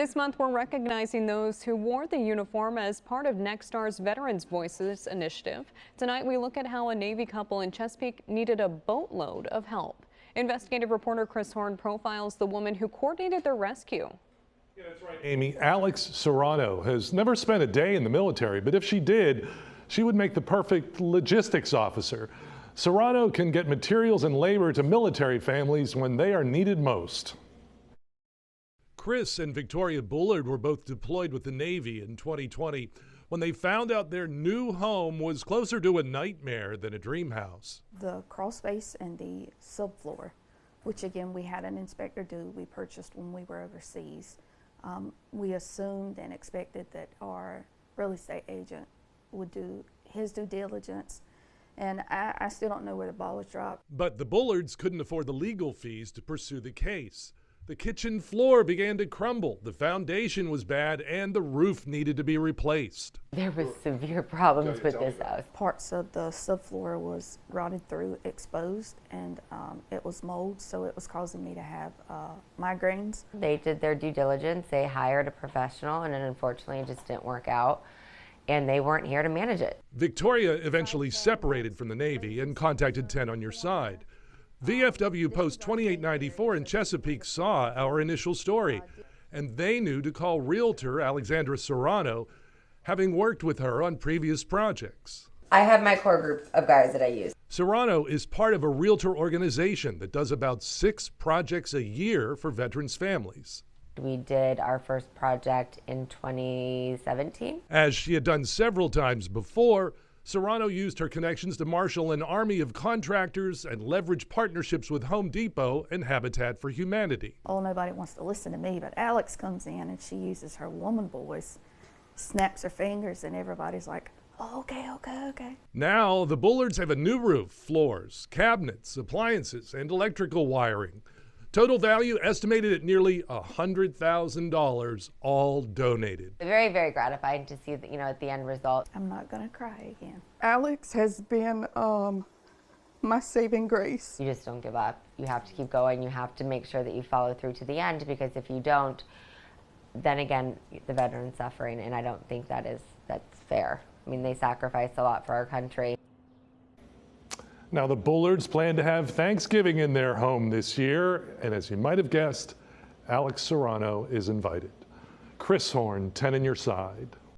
This month, we're recognizing those who wore the uniform as part of Nexstar's Veterans Voices initiative. Tonight, we look at how a Navy couple in Chesapeake needed a boatload of help. Investigative reporter Chris Horn profiles the woman who coordinated their rescue. Yeah, that's right, Amy. Alex Serrano has never spent a day in the military, but if she did, she would make the perfect logistics officer. Serrano can get materials and labor to military families when they are needed most. Chris and Victoria Bullard were both deployed with the Navy in 2020 when they found out their new home was closer to a nightmare than a dream house. The crawl space and the subfloor, which again we had an inspector do, we purchased when we were overseas. We assumed and expected that our real estate agent would do his due diligence, and I still don't know where the ball was dropped. But the Bullards couldn't afford the legal fees to pursue the case. The kitchen floor began to crumble, the foundation was bad, and the roof needed to be replaced. There was severe problems with this house. Parts of the subfloor was rotted through, exposed, and it was mold, so it was causing me to have migraines. They did their due diligence, they hired a professional, and it unfortunately just didn't work out, and they weren't here to manage it. Victoria eventually separated from the Navy and contacted 10 on Your Side. VFW Post 2894 in Chesapeake saw our initial story, and they knew to call realtor Alexandra Serrano, having worked with her on previous projects. I have my core group of guys that I use. Serrano is part of a realtor organization that does about 6 projects a year for veterans' families. We did our first project in 2017. As she had done several times before, Serrano used her connections to marshal an army of contractors and leverage partnerships with Home Depot and Habitat for Humanity. Oh, nobody wants to listen to me, but Alex comes in and she uses her woman voice, snaps her fingers, and everybody's like, oh, okay. Now, the Bullards have a new roof, floors, cabinets, appliances, and electrical wiring. Total value estimated at nearly $100,000, all donated. Very, very gratifying to see that, at the end result. I'm not gonna cry again. Alex has been my saving grace. You just don't give up. You have to keep going. You have to make sure that you follow through to the end, because if you don't, then again, the veteran's suffering, and I don't think that's fair. I mean, they sacrificed a lot for our country. Now, the Bullards plan to have Thanksgiving in their home this year, and as you might have guessed, Alex Serrano is invited. Chris Horn, 10 on Your Side.